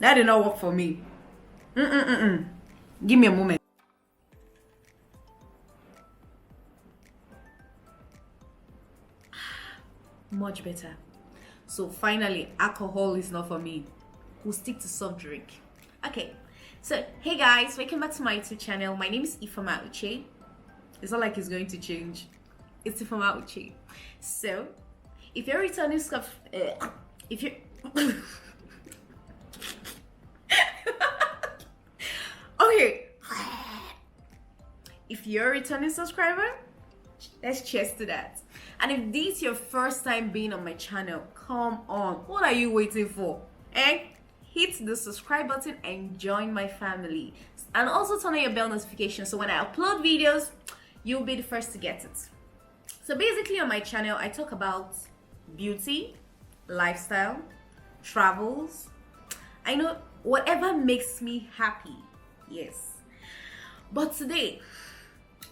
That did not work for me. Mm-mm-mm-mm. Give me a moment. Much better. So finally, alcohol is not for me. We'll stick to soft drink. Okay. So hey guys, welcome back to my YouTube channel. My name is Ifeoma Uche. It's not like it's going to change. It's Ifeoma Uche. So if you're returning stuff, if you okay, if you're a returning subscriber, let's cheers to that. And if this is your first time being on my channel, come on, what are you waiting for? Hit the subscribe button and join my family. And also turn on your bell notification so when I upload videos, you'll be the first to get it. So basically on my channel, I talk about beauty, lifestyle, travels. I know whatever makes me happy, yes. But today,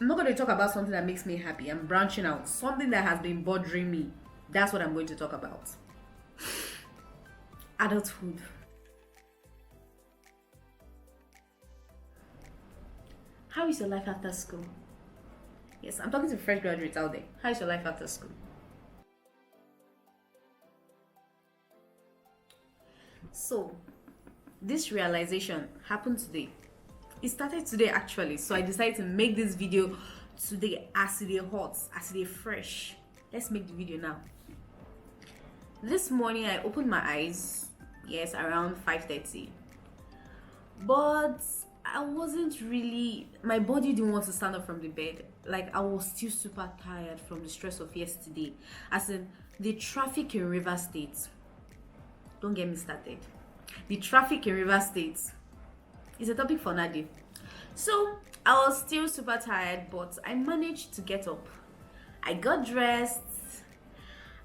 I'm not going to talk about something that makes me happy. I'm branching out. Something that has been bothering me. That's what I'm going to talk about. Adulthood. How is your life after school? Yes, I'm talking to fresh graduates out there. How is your life after school? So, this realization happened today. It started today actually, so I decided to make this video today as it is hot, as it is fresh. Let's make the video now. This morning I opened my eyes, yes, around 5:30, but I wasn't really, my body didn't want to stand up from the bed. Like I was still super tired from the stress of yesterday, as in the traffic in River State. Don't get me started. The traffic in River State is a topic for another day. So I was still super tired, but I managed to get up. I got dressed,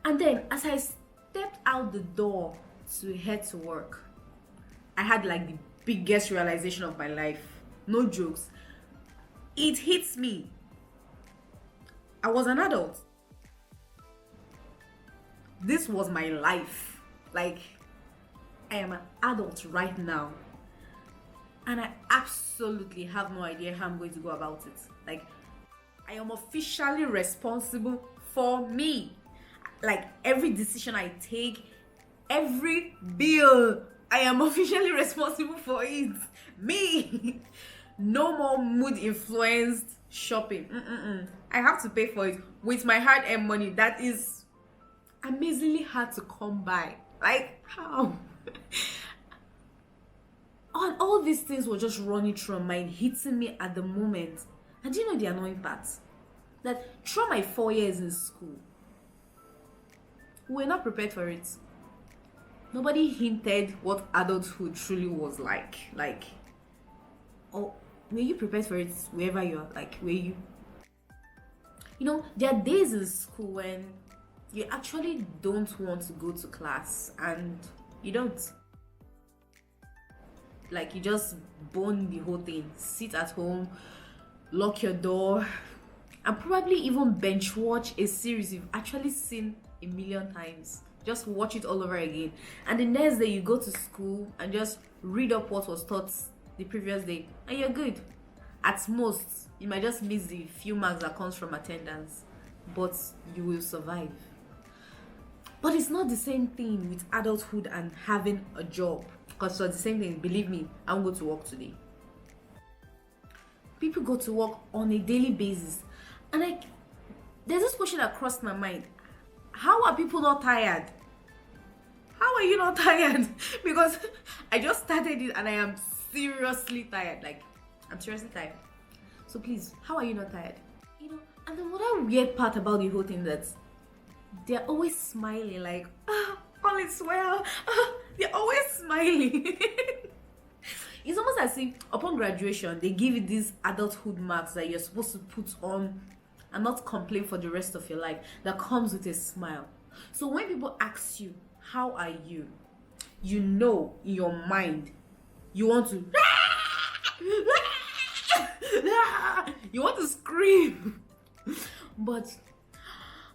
and then as I stepped out the door to head to work, I had like the biggest realization of my life. No jokes. It hits me. I was an adult. This was my life. Like, I am an adult right now. And I absolutely have no idea how I'm going to go about it. Like, I am officially responsible for me. Like, every decision I take, every bill, I am officially responsible for it. Me. No more mood influenced shopping. I have to pay for it with my hard-earned money. That is amazingly hard to come by. Like, how? And all these things were just running through my mind, hitting me at the moment. And do you know the annoying part? That through my 4 years in school, we were not prepared for it. Nobody hinted what adulthood truly was like. Like, oh, were you prepared for it wherever you are? Like, were you? You know, there are days in school when you actually don't want to go to class and you don't. Like, you just bone the whole thing, sit at home, lock your door, and probably even bench watch a series you've actually seen a million times. Just watch it all over again. And the next day you go to school and just read up what was taught the previous day, and you're good. At most, you might just miss the few marks that comes from attendance, but you will survive. But it's not the same thing with adulthood and having a job. Because it's the same thing, believe me, I won't go to work today. People go to work on a daily basis. And like, there's this question that crossed my mind. How are people not tired? How are you not tired? Because I just started it and I am seriously tired. Like, I'm seriously tired. So please, how are you not tired? You know, and the other weird part about the whole thing that they're always smiling, like, all is well. They're always smiling. It's almost as if upon graduation they give you these adulthood marks that you're supposed to put on and not complain for the rest of your life, that comes with a smile. So when people ask you, how are you? You know in your mind you want to you want to scream. But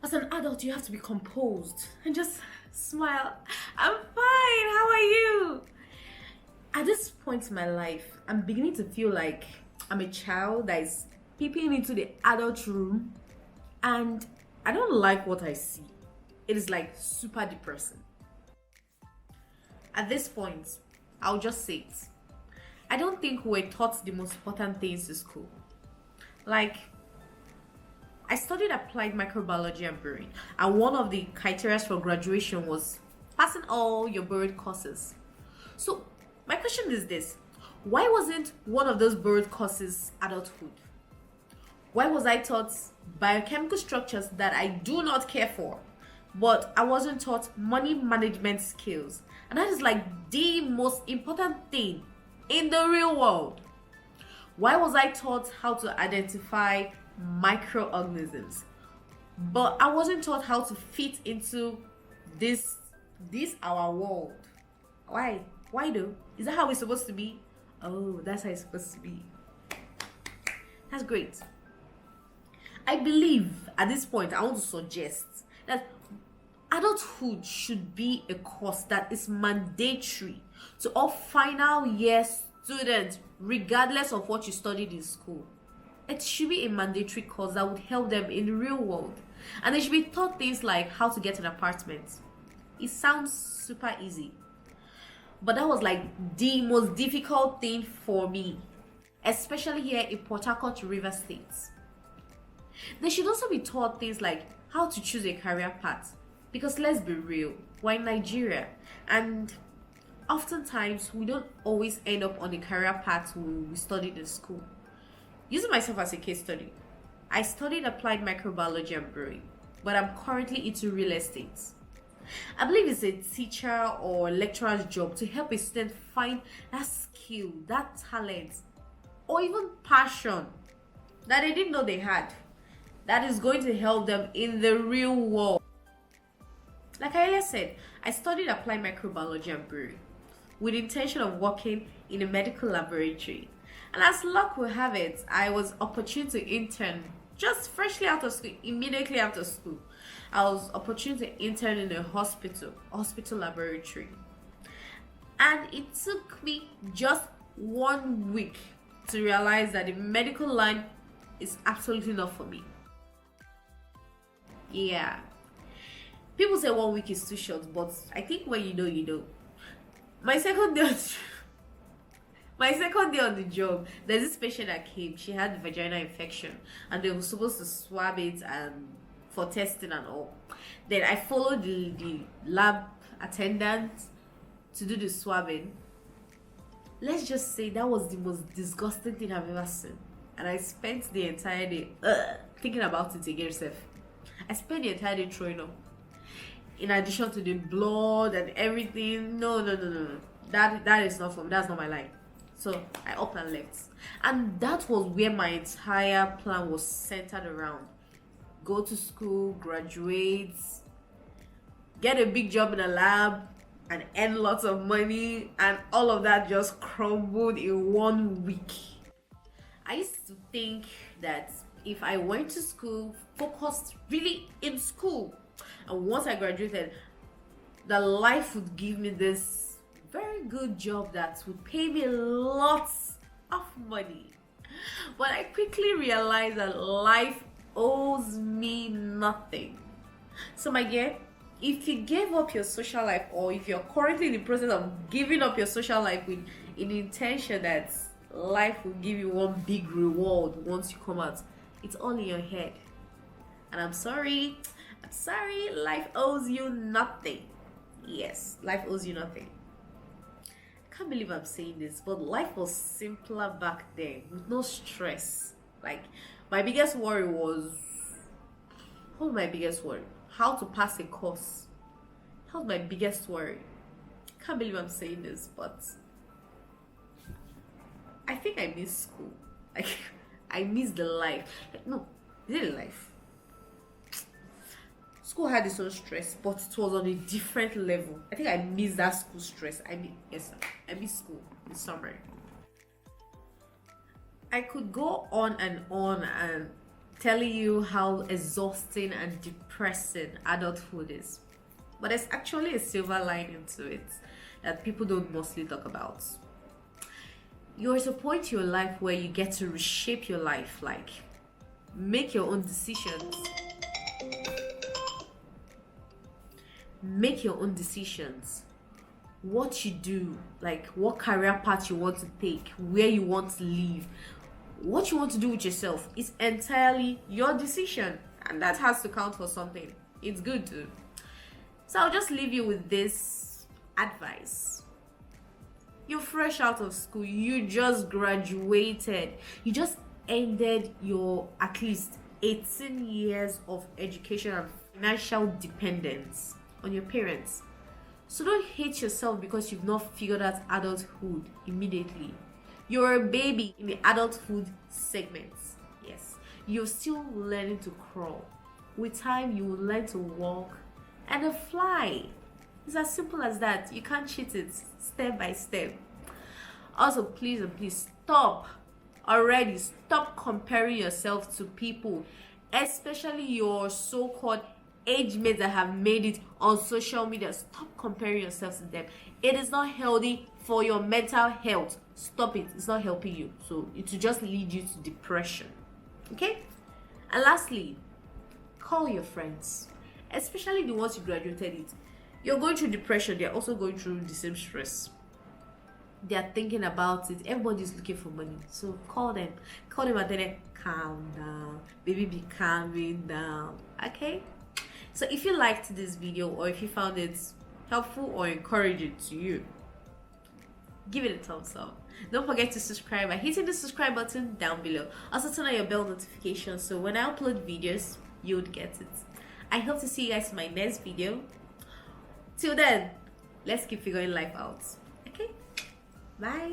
as an adult, you have to be composed and just smile. I'm fine. How are you? At this point in my life, I'm beginning to feel like I'm a child that is peeping into the adult room, and I don't like what I see. It is like super depressing. At this point, I'll just say it. I don't think we're taught the most important things in school. Like, I studied applied microbiology and brewing, and one of the criteria for graduation was passing all your buried courses. So, my question is this: why wasn't one of those buried courses adulthood? Why was I taught biochemical structures that I do not care for, but I wasn't taught money management skills? And that is like the most important thing in the real world. Why was I taught how to identify microorganisms, but I wasn't taught how to fit into this our world? Why though? Is that how it's supposed to be? Oh, that's how it's supposed to be. That's great. I believe at this point I want to suggest that adulthood should be a course that is mandatory to all final year students, regardless of what you studied in school. It should be a mandatory course that would help them in the real world. And they should be taught things like how to get an apartment. It sounds super easy, but that was like the most difficult thing for me, especially here in Port Harcourt, River State. They should also be taught things like how to choose a career path, because let's be real, we're in Nigeria, and oftentimes we don't always end up on the career path we studied in school. Using myself as a case study, I studied applied microbiology and brewing, but I'm currently into real estate. I believe it's a teacher or lecturer's job to help a student find that skill, that talent, or even passion that they didn't know they had, that is going to help them in the real world. Like I earlier said, I studied applied microbiology and brewing with the intention of working in a medical laboratory. And as luck will have it, I was opportune to intern just freshly out of school, immediately after school. I was opportune to intern in a hospital laboratory. And it took me just 1 week to realize that the medical line is absolutely not for me. Yeah. People say 1 week is too short, but I think when you know, you know. My second day on the job, there's this patient that came. She had vaginal infection, and they were supposed to swab it and for testing and all. Then I followed the lab attendant to do the swabbing. Let's just say that was the most disgusting thing I've ever seen, and I spent the entire day thinking about it again. I spent the entire day throwing up. In addition to the blood and everything, no. That is not for me. That's not my line. So I up and left, and that was where my entire plan was centered around: go to school, graduate, get a big job in a lab, and earn lots of money, and all of that just crumbled in 1 week. I used to think that if I went to school, focused really in school, and once I graduated, the life would give me this very good job that would pay me lots of money. But I quickly realized that life owes me nothing. So my dear, if you gave up your social life, or if you're currently in the process of giving up your social life with an intention that life will give you one big reward once you come out, it's all in your head. And I'm sorry, life owes you nothing. Yes, life owes you nothing. I can't believe I'm saying this, but life was simpler back then with no stress. Like, my biggest worry was, what was my biggest worry? How to pass a course. That was my biggest worry. I can't believe I'm saying this, but I think I miss school. Like, I miss the life. Like, no, is it a life? School had its own stress, but it was on a different level. I think I miss that school stress. Yes, sir. I miss school in summer. I could go on and telling you how exhausting and depressing adulthood is, but there's actually a silver lining to it that people don't mostly talk about. You're at a point in your life where you get to reshape your life, like make your own decisions. Make your own decisions. What you do, like what career path you want to take, where you want to live, what you want to do with yourself is entirely your decision, and that has to count for something. It's good too. So I'll just leave you with this advice. You're fresh out of school, you just graduated, you just ended your at least 18 years of education and financial dependence on your parents. So don't hate yourself because you've not figured out adulthood immediately. You're a baby in the adulthood segments. Yes, you're still learning to crawl. With time, you will learn to walk and fly. It's as simple as that. You can't cheat it, step by step. Also, please and please stop comparing yourself to people, especially your so-called age mates that have made it on social media. Stop comparing yourself to them. It is not healthy for your mental health. Stop it. It's not helping you. So it will just lead you to depression. Okay? And lastly, call your friends, especially the ones you graduated with. You're going through depression, they're also going through the same stress. They are thinking about it. Everybody's looking for money. So call them and tell them, calm down. Baby, be calming down. Okay? So if you liked this video, or if you found it helpful or encouraging to you, give it a thumbs up. Don't forget to subscribe by hitting the subscribe button down below. Also turn on your bell notification so when I upload videos, you would get it. I hope to see you guys in my next video. Till then, let's keep figuring life out. Okay? Bye.